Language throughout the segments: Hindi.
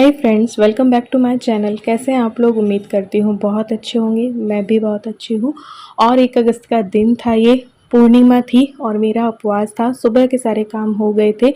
Hi friends, welcome back to my channel. कैसे हैं आप लोग? उम्मीद करती हूँ बहुत अच्छे होंगे। मैं भी बहुत अच्छी हूँ। और 1 अगस्त का दिन था, ये पूर्णिमा थी और मेरा उपवास था। सुबह के सारे काम हो गए थे।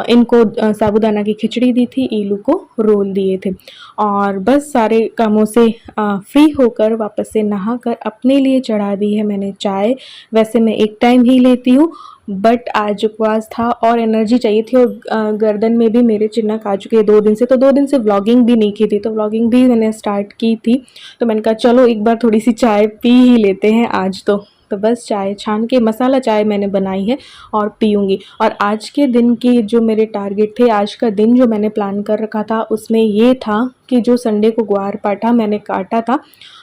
इनको साबूदाना की खिचड़ी दी थी, ईलू को रोल दिए थे और बस सारे कामों से फ्री होकर वापस से नहाकर अपने लिए चढ़ा दी है मैंने चाय। वैसे मैं एक टाइम ही लेती हूँ, बट आज उपवास था और एनर्जी चाहिए थी और गर्दन में भी मेरे चिन्हक आ चुके हैं 2 दिन से। तो 2 दिन से व्लॉगिंग भी नहीं की थी, तो व्लॉगिंग भी मैंने स्टार्ट की थी। तो मैंने कहा चलो एक बार थोड़ी सी चाय पी ही लेते हैं आज तो बस चाय छान के मसाला चाय मैंने बनाई है और पीऊँगी। और आज के दिन के जो मेरे टारगेट थे, आज का दिन जो मैंने प्लान कर रखा था, उसमें ये था कि जो संडे को ग्वार पाठा मैंने काटा था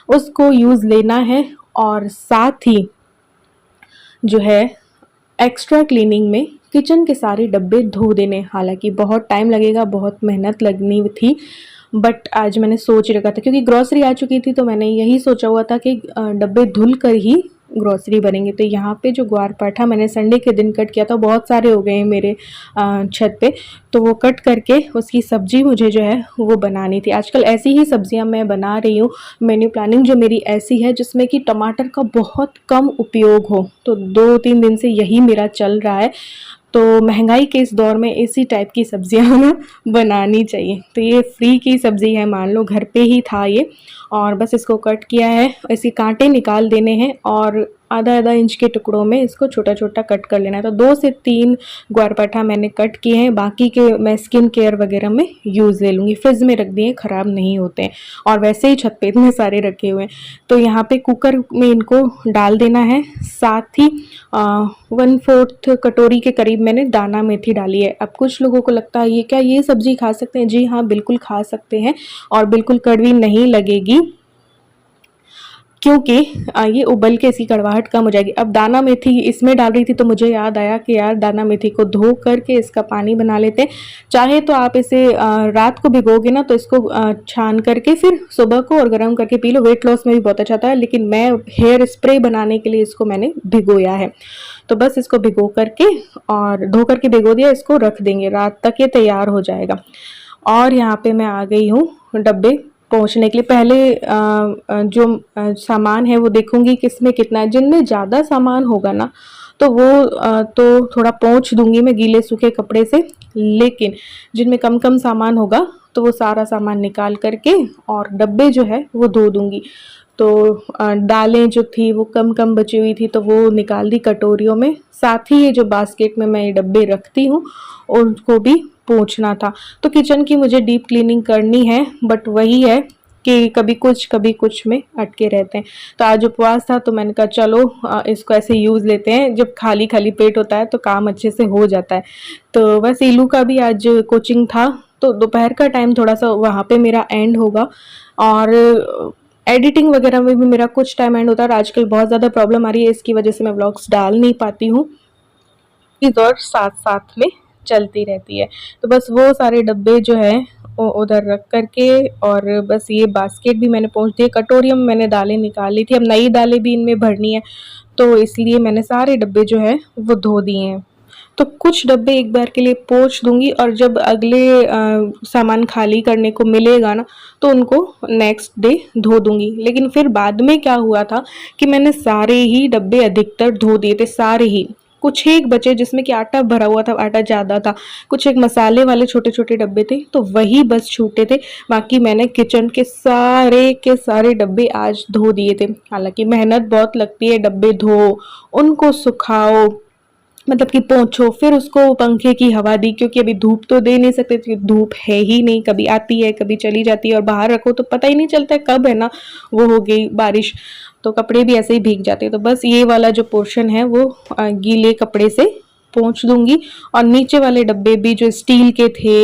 उसको यूज़ लेना है और साथ ही जो है एक्स्ट्रा क्लीनिंग में किचन के सारे डब्बे धो देने। हालांकि बहुत टाइम लगेगा, बहुत मेहनत लगनी थी, बट आज मैंने सोच रखा था क्योंकि ग्रॉसरी आ चुकी थी, तो मैंने यही सोचा हुआ था कि डब्बे धुल कर ही ग्रॉसरी बनेंगे। तो यहाँ पे जो ग्वार पाठा मैंने संडे के दिन कट किया था, बहुत सारे हो गए हैं मेरे छत पे, तो वो कट करके उसकी सब्जी मुझे जो है वो बनानी थी। आजकल ऐसी ही सब्जियां मैं बना रही हूँ। मेन्यू प्लानिंग जो मेरी ऐसी है जिसमें कि टमाटर का बहुत कम उपयोग हो, तो 2-3 दिन से यही मेरा चल रहा है। तो महंगाई के इस दौर में इसी टाइप की सब्जियां ना बनानी चाहिए। तो ये फ्री की सब्ज़ी है, मान लो घर पे ही था ये, और बस इसको कट किया है। इसके कांटे निकाल देने हैं और आधा आधा इंच के टुकड़ों में इसको छोटा छोटा कट कर लेना है। तो 2 से 3 ग्वारपाठा मैंने कट किए हैं, बाकी के मैं स्किन केयर वगैरह में यूज़ ले लूँगी। फ्रिज में रख दिए, ख़राब नहीं होते हैं और वैसे ही छत पे इतने सारे रखे हुए हैं। तो यहाँ पे कुकर में इनको डाल देना है। साथ ही 1/4 कटोरी के करीब मैंने दाना मेथी डाली है। अब कुछ लोगों को लगता है ये क्या, ये सब्ज़ी खा सकते हैं? जी हाँ, बिल्कुल खा सकते हैं और बिल्कुल कड़वी नहीं लगेगी, क्योंकि ये उबल के इसकी कड़वाहट कम हो जाएगी। अब दाना मेथी इसमें डाल रही थी तो मुझे याद आया कि यार दाना मेथी को धो करके इसका पानी बना लेते हैं। चाहे तो आप इसे रात को भिगोगे ना, तो इसको छान करके फिर सुबह को और गर्म करके पी लो। वेट लॉस में भी बहुत अच्छा आता है, लेकिन मैं हेयर स्प्रे बनाने के लिए इसको मैंने भिगोया है। तो बस इसको भिगो करके और धो करके भिगो दिया, इसको रख देंगे, रात तक ये तैयार हो जाएगा। और यहाँ पे मैं आ गई हूँ डब्बे पहुँचने के लिए। पहले जो सामान है वो देखूंगी किसमें कितना है। जिनमें ज़्यादा सामान होगा ना, तो वो तो थोड़ा पोंछ दूंगी मैं गीले सूखे कपड़े से, लेकिन जिनमें कम कम सामान होगा तो वो सारा सामान निकाल करके और डब्बे जो है वो धो दूंगी। तो दालें जो थी वो कम कम बची हुई थी, तो वो निकाल दी कटोरियों में। साथ ही ये जो बास्केट में मैं ये डब्बे रखती हूँ उनको भी पोंछना था। तो किचन की मुझे डीप क्लीनिंग करनी है, बट वही है कि कभी कुछ में अटके रहते हैं। तो आज उपवास था तो मैंने कहा चलो इसको ऐसे यूज़ लेते हैं। जब खाली खाली पेट होता है तो काम अच्छे से हो जाता है। तो बस ईलू का भी आज कोचिंग था, तो दोपहर का टाइम थोड़ा सा वहाँ पे मेरा एंड होगा और एडिटिंग वगैरह में भी मेरा कुछ टाइम एंड होता है। और आजकल बहुत ज़्यादा प्रॉब्लम आ रही है, इसकी वजह से मैं व्लॉग्स डाल नहीं पाती हूँ। इस और साथ साथ में चलती रहती है। तो बस वो सारे डब्बे जो है उधर रख करके, और बस ये बास्केट भी मैंने पहुँच दी। कटोरियम में मैंने दालें निकाल ली थी, अब नई दालें भी इनमें भरनी है, तो इसलिए मैंने सारे डब्बे जो है वो धो दिए हैं। तो कुछ डब्बे एक बार के लिए पोंछ दूंगी और जब अगले सामान खाली करने को मिलेगा ना, तो उनको नेक्स्ट डे धो दूंगी। लेकिन फिर बाद में क्या हुआ था कि मैंने सारे ही डब्बे अधिकतर धो दिए थे, सारे ही। कुछ एक बचे जिसमें कि आटा भरा हुआ था, आटा ज़्यादा था। कुछ एक मसाले वाले छोटे छोटे डब्बे थे, तो वही बस छूटे थे। बाकी मैंने किचन के सारे डब्बे आज धो दिए थे। हालांकि मेहनत बहुत लगती है, डब्बे धो, उनको सुखाओ, मतलब कि पोंछो, फिर उसको पंखे की हवा दी, क्योंकि अभी धूप तो दे नहीं सकते, तो धूप है ही नहीं, कभी आती है कभी चली जाती है, और बाहर रखो तो पता ही नहीं चलता है कब है ना वो हो गई बारिश, तो कपड़े भी ऐसे ही भीग जाते हैं। तो बस ये वाला जो पोर्शन है वो गीले कपड़े से पोंछ दूंगी। और नीचे वाले डब्बे भी जो स्टील के थे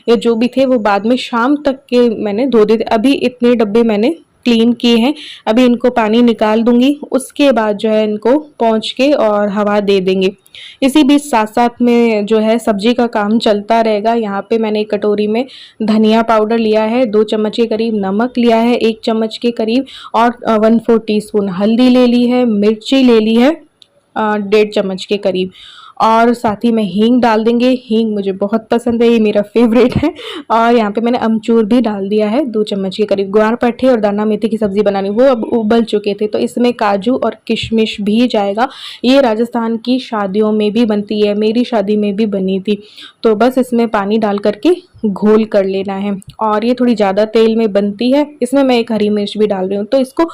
या जो भी थे वो बाद में शाम तक के मैंने धो दिए थे। अभी इतने डब्बे मैंने क्लीन किए हैं, अभी इनको पानी निकाल दूंगी, उसके बाद जो है इनको पोंछ के और हवा दे देंगे। इसी बीच साथ साथ में जो है सब्जी का काम चलता रहेगा। यहाँ पे मैंने एक कटोरी में धनिया पाउडर लिया है, 2 चम्मच के करीब नमक लिया है, 1 चम्मच के करीब, और 1/4 टीस्पून हल्दी ले ली है, मिर्ची ले ली है 1.5 चम्मच के करीब, और साथ ही में हींग डाल देंगे। हींग मुझे बहुत पसंद है, ये मेरा फेवरेट है। और यहाँ पे मैंने अमचूर भी डाल दिया है 2 चम्मच के करीब। ग्वार पट्टे और दाना मेथी की सब्ज़ी बनानी, वो अब उबल चुके थे, तो इसमें काजू और किशमिश भी जाएगा। ये राजस्थान की शादियों में भी बनती है, मेरी शादी में भी बनी थी। तो बस इसमें पानी डाल करके घोल कर लेना है। और ये थोड़ी ज़्यादा तेल में बनती है, इसमें मैं एक हरी मिर्च भी डाल रही हूँ। तो इसको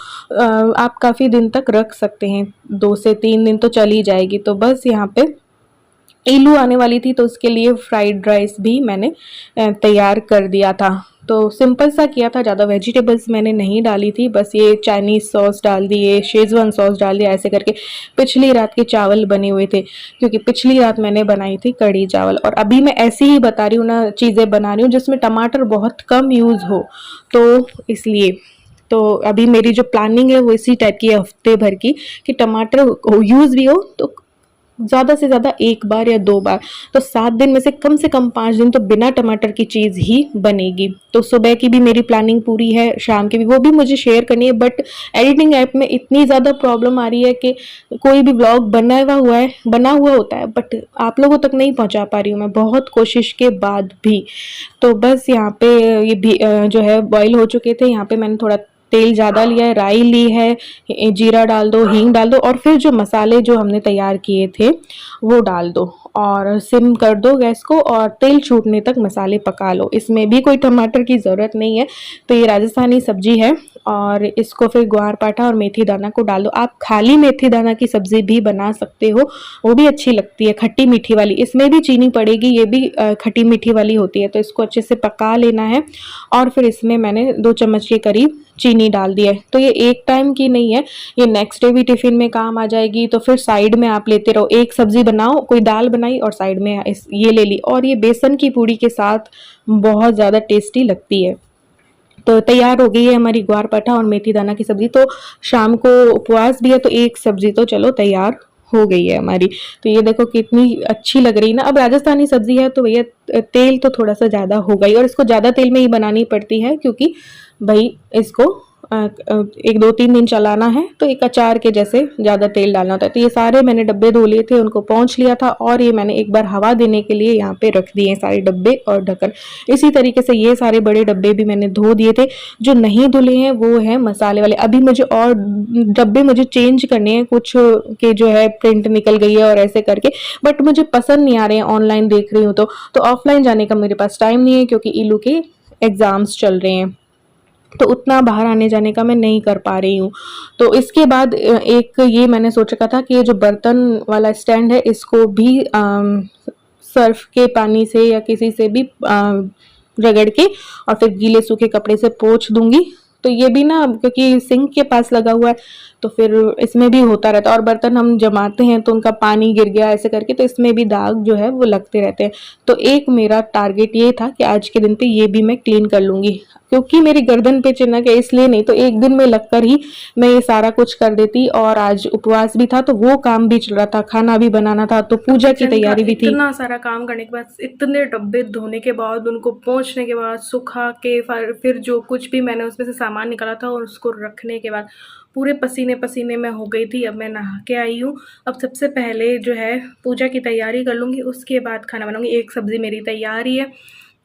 आप काफ़ी दिन तक रख सकते हैं, 2 से 3 दिन तो चली जाएगी। तो बस यहाँ पे इल्लू आने वाली थी, तो उसके लिए फ्राइड राइस भी मैंने तैयार कर दिया था। तो सिंपल सा किया था, ज़्यादा वेजिटेबल्स मैंने नहीं डाली थी, बस ये चाइनीज़ सॉस डाल दिए, शेजवान सॉस डाल दिया, ऐसे करके। पिछली रात के चावल बने हुए थे, क्योंकि पिछली रात मैंने बनाई थी कढ़ी चावल। और अभी मैं ऐसी ही बता रही हूँ ना, चीज़ें बना रही हूँ जिसमें टमाटर बहुत कम यूज़ हो, तो इसलिए। तो अभी मेरी जो प्लानिंग है वो इसी टाइप की है, हफ्ते भर की, कि टमाटर यूज़ भी हो तो ज़्यादा से ज़्यादा 1 बार या 2 बार, तो 7 दिन में से कम 5 दिन तो बिना टमाटर की चीज़ ही बनेगी। तो सुबह की भी मेरी प्लानिंग पूरी है, शाम की भी, वो भी मुझे शेयर करनी है। बट एडिटिंग ऐप में इतनी ज़्यादा प्रॉब्लम आ रही है कि कोई भी व्लॉग बना हुआ होता है, बट आप लोगों तक नहीं पहुंचा पा रही हूँ मैं, बहुत कोशिश के बाद भी। तो बस यहाँ पे ये भी जो है बॉईल हो चुके थे। यहाँ पे मैंने थोड़ा तेल ज़्यादा लिया है, राई ली है, जीरा डाल दो, हींग डाल दो, और फिर जो मसाले जो हमने तैयार किए थे वो डाल दो, और सिम कर दो गैस को, और तेल छूटने तक मसाले पका लो। इसमें भी कोई टमाटर की ज़रूरत नहीं है। तो ये राजस्थानी सब्जी है, और इसको फिर ग्वार पाठा और मेथी दाना को डाल दो। आप खाली मेथी दाना की सब्ज़ी भी बना सकते हो, वो भी अच्छी लगती है, खट्टी मीठी वाली। इसमें भी चीनी पड़ेगी, ये भी खट्टी मीठी वाली होती है। तो इसको अच्छे से पका लेना है, और फिर इसमें मैंने 2 चम्मच के करीब चीनी डाल दी है। तो ये एक टाइम की नहीं है, ये नेक्स्ट डे भी टिफिन में काम आ जाएगी। तो फिर साइड में आप लेते रहो, एक सब्जी बनाओ, कोई दाल बनाई और साइड में ये ले ली, और ये बेसन की पूड़ी के साथ बहुत ज़्यादा टेस्टी लगती है। तो तैयार हो गई है हमारी ग्वार पाठा और मेथी दाना की सब्जी। तो शाम को उपवास भी है, तो एक सब्जी तो चलो तैयार हो गई है हमारी। तो ये देखो कितनी अच्छी लग रही है ना। अब राजस्थानी सब्जी है तो भैया तेल तो थोड़ा सा ज़्यादा होगा ही, और इसको ज़्यादा तेल में ही बनानी पड़ती है, क्योंकि भाई इसको 1-2-3 दिन चलाना है, तो एक अचार के जैसे ज़्यादा तेल डालना होता है। तो ये सारे मैंने डब्बे धो लिए थे, उनको पोंछ लिया था, और ये मैंने एक बार हवा देने के लिए यहाँ पे रख दिए सारे डब्बे और ढक्कन। इसी तरीके से ये सारे बड़े डब्बे भी मैंने धो दिए थे। जो नहीं धुले हैं वो है मसाले वाले। अभी मुझे और डब्बे मुझे चेंज करने हैं, कुछ के जो है प्रिंट निकल गई है और ऐसे करके, बट मुझे पसंद नहीं आ रहे हैं। ऑनलाइन देख रही हूँ तो ऑफलाइन जाने का मेरे पास टाइम नहीं है, क्योंकि इलू के एग्ज़ाम्स चल रहे हैं, तो उतना बाहर आने जाने का मैं नहीं कर पा रही हूँ। तो इसके बाद एक ये मैंने सोच रखा था कि ये जो बर्तन वाला स्टैंड है, इसको भी सर्फ के पानी से या किसी से भी रगड़ के और फिर गीले सूखे कपड़े से पोंछ दूंगी। तो ये भी ना, क्योंकि सिंक के पास लगा हुआ है, तो फिर इसमें भी होता रहता है, और बर्तन हम जमाते हैं तो उनका पानी गिर गया ऐसे करके, तो इसमें भी दाग जो है वो लगते रहते हैं। तो एक मेरा टारगेट ये था कि आज के दिन पे ये भी मैं क्लीन कर लूँगी, क्योंकि मेरी गर्दन पे चिन्हक है, इसलिए नहीं तो एक दिन में लगकर ही मैं ये सारा कुछ कर देती। और आज उपवास भी था, तो वो काम भी चल रहा था, खाना भी बनाना था, तो पूजा की तैयारी भी थी। इतना सारा काम करने के बाद, इतने डब्बे धोने के बाद, उनको पोंछने के बाद, सुखा के फिर जो कुछ भी मैंने उसमें से सामान निकाला था और उसको रखने के बाद पूरे पसीने पसीने में हो गई थी। अब मैं नहा के आई हूँ। अब सबसे पहले जो है पूजा की तैयारी कर लूँगी, उसके बाद खाना बनाऊँगी। एक सब्ज़ी मेरी तैयारी है,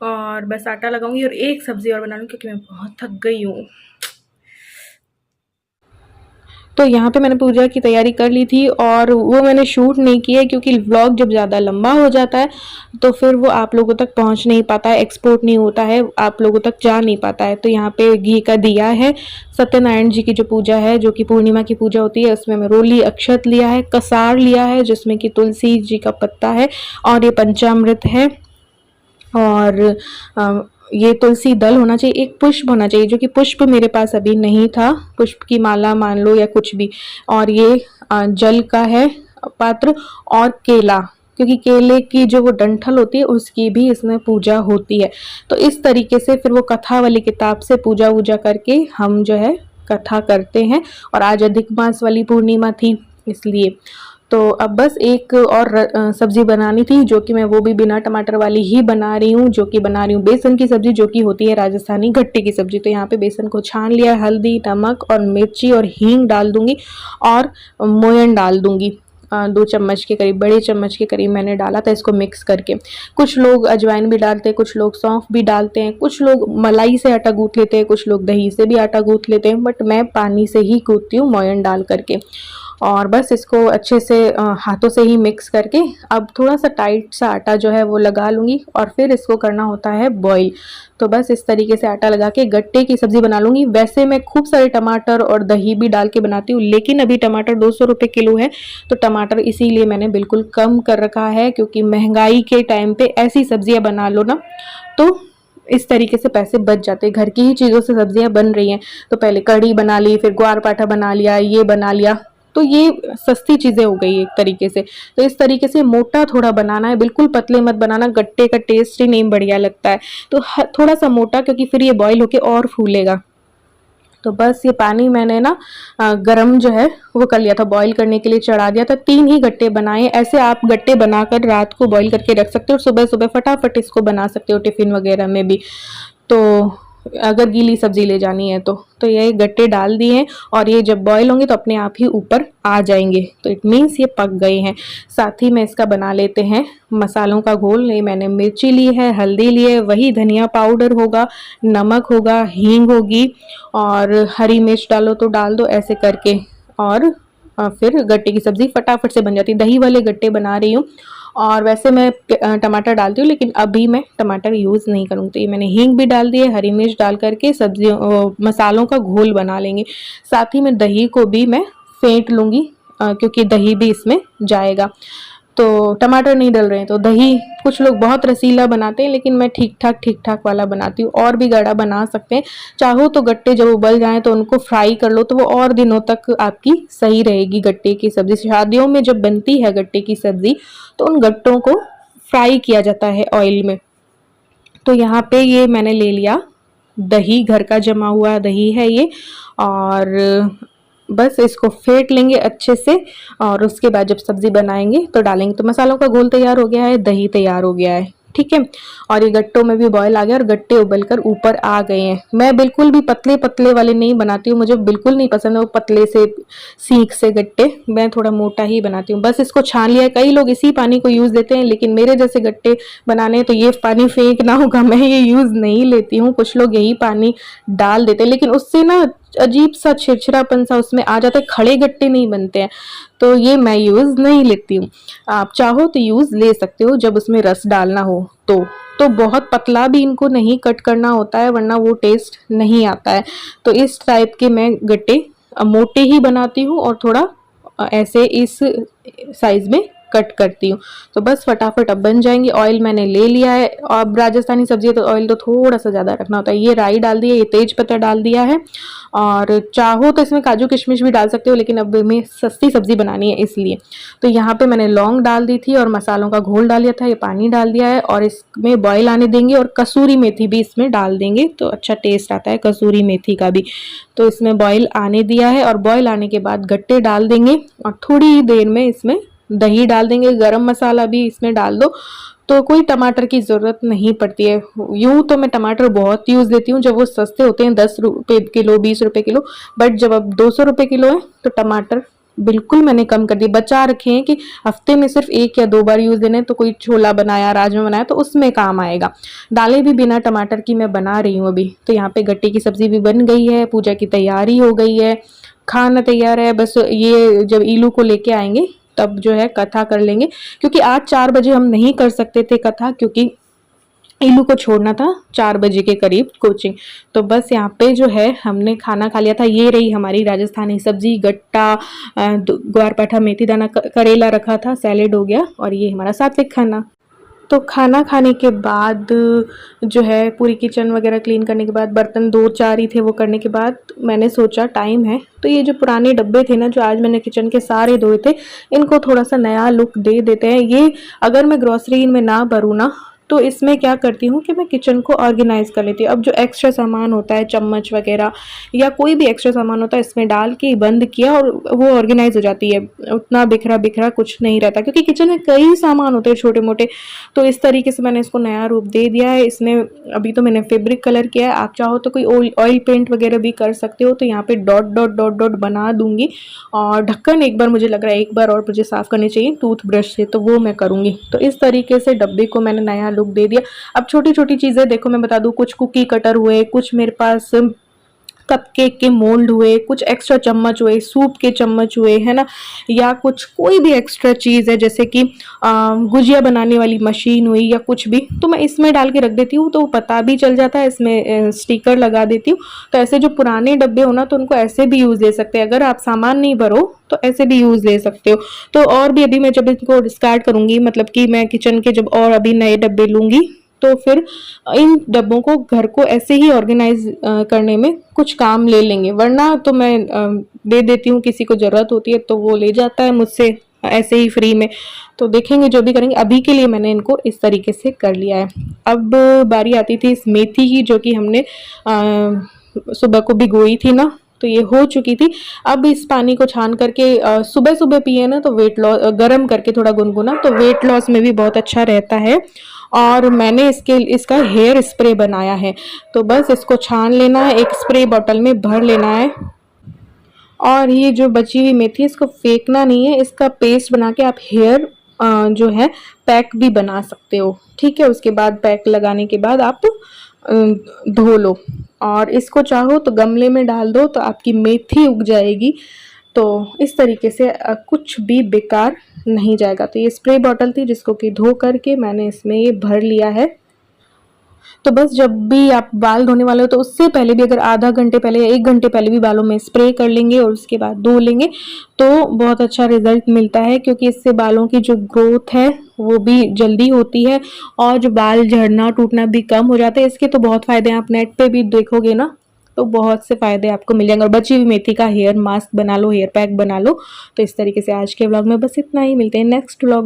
और बस आटा लगाऊंगी और एक सब्ज़ी और बना लूँगी, क्योंकि मैं बहुत थक गई हूँ। तो यहाँ पे मैंने पूजा की तैयारी कर ली थी, और वो मैंने शूट नहीं किया, क्योंकि व्लॉग जब ज़्यादा लंबा हो जाता है तो फिर वो आप लोगों तक पहुँच नहीं पाता है, एक्सपोर्ट नहीं होता है, आप लोगों तक जा नहीं पाता है। तो यहाँ पे घी का दिया है, सत्यनारायण जी की जो पूजा है, जो कि पूर्णिमा की पूजा होती है, उसमें मैं रोली अक्षत लिया है, कसार लिया है जिसमें कि तुलसी जी का पत्ता है, और ये पंचामृत है, और ये तुलसी दल होना चाहिए, एक पुष्प होना चाहिए, जो कि पुष्प मेरे पास अभी नहीं था, पुष्प की माला मान लो या कुछ भी। और ये जल का है पात्र, और केला, क्योंकि केले की जो वो डंठल होती है उसकी भी इसमें पूजा होती है। तो इस तरीके से फिर वो कथा वाली किताब से पूजा वूजा करके हम जो है कथा करते हैं। और आज अधिक मास वाली पूर्णिमा थी, इसलिए। तो अब बस एक और सब्ज़ी बनानी थी, जो कि मैं वो भी बिना टमाटर वाली ही बना रही हूँ, जो कि बना रही हूँ बेसन की सब्ज़ी, जो कि होती है राजस्थानी गट्टे की सब्ज़ी। तो यहाँ पे बेसन को छान लिया, हल्दी, नमक और मिर्ची और हींग डाल दूंगी, और मोयन डाल दूंगी। 2 चम्मच के करीब, बड़े चम्मच के करीब मैंने डाला था इसको मिक्स करके। कुछ लोग अजवाइन भी डालते हैं, कुछ लोग सौंफ भी डालते हैं, कुछ लोग मलाई से आटा गूँथ लेते हैं, कुछ लोग दही से भी आटा गूँथ लेते हैं, बट मैं पानी से ही गूँथती हूँ मोयन डाल करके। और बस इसको अच्छे से हाथों से ही मिक्स करके अब थोड़ा सा टाइट सा आटा जो है वो लगा लूँगी और फिर इसको करना होता है बॉईल। तो बस इस तरीके से आटा लगा के गट्टे की सब्ज़ी बना लूँगी। वैसे मैं खूब सारे टमाटर और दही भी डाल के बनाती हूँ, लेकिन अभी टमाटर 200 रुपये किलो है, तो टमाटर इसीलिए मैंने बिल्कुल कम कर रखा है, क्योंकि महंगाई के टाइम पे ऐसी सब्जियाँ बना लो ना तो इस तरीके से पैसे बच जाते हैं। घर की ही चीज़ों से सब्जियाँ बन रही हैं, तो पहले कढ़ी बना ली, फिर ग्वार पाठा बना लिया, ये बना लिया, तो ये सस्ती चीज़ें हो गई एक तरीके से। तो इस तरीके से मोटा थोड़ा बनाना है, बिल्कुल पतले मत बनाना, गट्टे का टेस्ट ही नहीं बढ़िया लगता है। तो थोड़ा सा मोटा, क्योंकि फिर ये बॉईल होके और फूलेगा। तो बस ये पानी मैंने ना गरम जो है वो कर लिया था, बॉईल करने के लिए चढ़ा दिया था। 3 ही गट्टे बनाए। ऐसे आप गट्टे बनाकर रात को बॉईल करके रख सकते हो और सुबह सुबह फटाफट इसको बना सकते हो टिफ़िन वगैरह में भी। तो अगर गीली सब्जी ले जानी है तो ये गट्टे डाल दिए हैं और ये जब बॉईल होंगे तो अपने आप ही ऊपर आ जाएंगे, तो इट मीन्स ये पक गए हैं। साथ ही में इसका बना लेते हैं मसालों का घोल। ये मैंने मिर्ची ली है, हल्दी ली है, वही धनिया पाउडर होगा, नमक होगा, हींग होगी और हरी मिर्च डालो तो डाल दो, ऐसे करके। और फिर गट्टे की सब्ज़ी फटाफट से बन जाती है। दही वाले गट्टे बना रही हूँ और वैसे मैं टमाटर डालती हूँ, लेकिन अभी मैं टमाटर यूज़ नहीं करूँगी। तो ये मैंने हींग भी डाल दी है, हरी मिर्च डाल करके सब्जियों मसालों का घोल बना लेंगे। साथ ही में दही को भी मैं फेंट लूँगी, क्योंकि दही भी इसमें जाएगा। तो टमाटर नहीं डल रहे हैं तो दही, कुछ लोग बहुत रसीला बनाते हैं, लेकिन मैं ठीक ठाक वाला बनाती हूँ। और भी गाढ़ा बना सकते हैं, चाहो तो गट्टे जब उबल जाएं तो उनको फ्राई कर लो, तो वो और दिनों तक आपकी सही रहेगी गट्टे की सब्ज़ी। शादियों में जब बनती है गट्टे की सब्ज़ी तो उन गट्टों को फ्राई किया जाता है ऑयल में। तो यहाँ पे ये मैंने ले लिया दही, घर का जमा हुआ दही है ये, और बस इसको फेंट लेंगे अच्छे से और उसके बाद जब सब्ज़ी बनाएंगे तो डालेंगे। तो मसालों का घोल तैयार हो गया है, दही तैयार हो गया है, ठीक है। और ये गट्टों में भी बॉयल आ गया और गट्टे उबलकर ऊपर आ गए हैं। मैं बिल्कुल भी पतले पतले वाले नहीं बनाती हूँ, मुझे बिल्कुल नहीं पसंद है वो पतले से सीख से गट्टे, मैं थोड़ा मोटा ही बनाती हूँ। बस इसको छान लिया है। कई लोग इसी पानी को यूज़ देते हैं, लेकिन मेरे जैसे गट्टे बनाने तो ये पानी फेंकना होगा, मैं ये यूज़ नहीं लेती हूँ। कुछ लोग यही पानी डाल देते हैं, लेकिन उससे ना अजीब सा छिरछिरापन सा उसमें आ जाता है, खड़े गट्टे नहीं बनते हैं, तो ये मैं यूज़ नहीं लेती हूँ। आप चाहो तो यूज़ ले सकते हो जब उसमें रस डालना हो तो बहुत पतला भी इनको नहीं कट करना होता है, वरना वो टेस्ट नहीं आता है। तो इस टाइप के मैं गट्टे मोटे ही बनाती हूँ और थोड़ा ऐसे इस साइज़ में कट करती हूँ। तो बस फटाफट अब बन जाएंगे। ऑयल मैंने ले लिया है, अब राजस्थानी सब्जी है तो ऑयल तो थोड़ा सा ज़्यादा रखना होता है। ये राई डाल दी है, ये तेज पत्ता डाल दिया है, और चाहो तो इसमें काजू किशमिश भी डाल सकते हो, लेकिन अब हमें सस्ती सब्जी बनानी है इसलिए। तो यहाँ पे मैंने लौंग डाल दी थी और मसालों का घोल डाल दिया था, ये पानी डाल दिया है और इसमें बॉयल आने देंगे और कसूरी मेथी भी इसमें डाल देंगे, तो अच्छा टेस्ट आता है कसूरी मेथी का भी। तो इसमें बॉयल आने दिया है और बॉयल आने के बाद गट्टे डाल देंगे और थोड़ी ही देर में इसमें दही डाल देंगे। गरम मसाला भी इसमें डाल दो, तो कोई टमाटर की ज़रूरत नहीं पड़ती है। यूँ तो मैं टमाटर बहुत यूज़ लेती हूँ जब वो सस्ते होते हैं, 10 रुपये किलो, 20 रुपये किलो, बट जब अब 200 रुपये किलो है तो टमाटर बिल्कुल मैंने कम कर दिए। बचा रखे हैं कि हफ्ते में सिर्फ 1 या 2 बार यूज़ देने, तो कोई छोला बनाया, राजमा बनाया तो उसमें काम आएगा। दालें भी बिना टमाटर की मैं बना रही हूँ अभी। तो यहाँ पे गट्टे की सब्ज़ी भी बन गई है, पूजा की तैयारी हो गई है, खाना तैयार है। बस ये जब ईलू को लेके आएंगे तब जो है कथा कर लेंगे, क्योंकि आज 4 बजे हम नहीं कर सकते थे कथा, क्योंकि इलू को छोड़ना था 4 बजे के करीब कोचिंग। तो बस यहाँ पे जो है हमने खाना खा लिया था। ये रही हमारी राजस्थानी सब्जी, गट्टा, ग्वार पाठा, मेथी दाना, करेला रखा था, सैलेड हो गया, और ये हमारा सात्विक खाना। तो खाना खाने के बाद जो है पूरी किचन वगैरह क्लीन करने के बाद, बर्तन 2-4 ही थे वो करने के बाद, मैंने सोचा टाइम है तो ये जो पुराने डब्बे थे ना, जो आज मैंने किचन के सारे धोए थे, इनको थोड़ा सा नया लुक दे देते हैं। ये अगर मैं ग्रॉसरी इनमें ना भरूँ ना तो इसमें क्या करती हूँ कि मैं किचन को ऑर्गेनाइज़ कर लेती हूँ। अब जो एक्स्ट्रा सामान होता है, चम्मच वगैरह या कोई भी एक्स्ट्रा सामान होता है, इसमें डाल के बंद किया और वो ऑर्गेनाइज़ हो जाती है। उतना बिखरा-बिखरा कुछ नहीं रहता, क्योंकि किचन में कई सामान होते हैं छोटे-मोटे। तो इस तरीके से मैंने इसको नया रूप दे दिया है। इसने अभी तो मैंने फैब्रिक कलर किया है, आप चाहो तो कोई ऑयल पेंट वगैरह भी कर सकते हो। तो यहाँ पे डॉट डॉट डॉट डॉट बना दूँगी और ढक्कन एक बार मुझे लग रहा है एक बार और मुझे साफ़ करनी चाहिए टूथब्रश से, तो वो मैं करूँगी। तो इस तरीके से डब्बे को मैंने नया लुक दे दिया। अब छोटी-छोटी चीज़ें देखो मैं बता दूँ, कुछ कुकी कटर हुए, कुछ मेरे पास कपकेक के मोल्ड हुए, कुछ एक्स्ट्रा चम्मच हुए, सूप के चम्मच हुए, है ना, या कुछ कोई भी एक्स्ट्रा चीज़ है जैसे कि गुजिया बनाने वाली मशीन हुई या कुछ भी, तो मैं इसमें डाल के रख देती हूँ, तो पता भी चल जाता है। इसमें स्टिकर लगा देती हूँ। तो ऐसे जो पुराने डब्बे हो ना, तो उनको ऐसे भी यूज़ ले सकते हैं। अगर आप सामान नहीं भरो तो ऐसे भी यूज़ ले सकते हो। तो और भी अभी मैं जब इनको डिस्कार्ड करूँगी, मतलब कि मैं किचन के जब और अभी नए डब्बे लूँगी, तो फिर इन डब्बों को घर को ऐसे ही ऑर्गेनाइज करने में कुछ काम ले लेंगे, वरना तो मैं दे देती हूँ, किसी को ज़रूरत होती है तो वो ले जाता है मुझसे ऐसे ही फ्री में। तो देखेंगे जो भी करेंगे, अभी के लिए मैंने इनको इस तरीके से कर लिया है। अब बारी आती थी इस मेथी की, जो कि हमने सुबह को भिगोई थी ना, तो ये हो चुकी थी। अब इस पानी को छान करके सुबह सुबह पिए ना, तो वेट लॉस, गर्म करके थोड़ा गुनगुना, तो वेट लॉस में भी बहुत अच्छा रहता है। और मैंने इसका हेयर स्प्रे बनाया है। तो बस इसको छान लेना है, एक स्प्रे बॉटल में भर लेना है और ये जो बची हुई मेथी इसको फेंकना नहीं है। इसका पेस्ट बना के आप हेयर जो है पैक भी बना सकते हो, ठीक है। उसके बाद पैक लगाने के बाद आप धो लो और इसको चाहो तो गमले में डाल दो, तो आपकी मेथी उग जाएगी। तो इस तरीके से कुछ भी बेकार नहीं जाएगा। तो ये स्प्रे बॉटल थी जिसको कि धो करके मैंने इसमें ये भर लिया है। तो बस जब भी आप बाल धोने वाले हो तो उससे पहले भी अगर आधा घंटे पहले या 1 घंटे पहले भी बालों में स्प्रे कर लेंगे और उसके बाद धो लेंगे तो बहुत अच्छा रिजल्ट मिलता है, क्योंकि इससे बालों की जो ग्रोथ है वो भी जल्दी होती है और जो बाल झड़ना टूटना भी कम हो जाता है। इसके तो बहुत फ़ायदे हैं, आप नेट पे भी देखोगे ना तो बहुत से फ़ायदे आपको मिल जाएंगे। और बची हुई मेथी का हेयर मास्क बना लो, हेयर पैक बना लो। तो इस तरीके से आज के व्लॉग में बस इतना ही, मिलते हैं नेक्स्ट व्लॉग।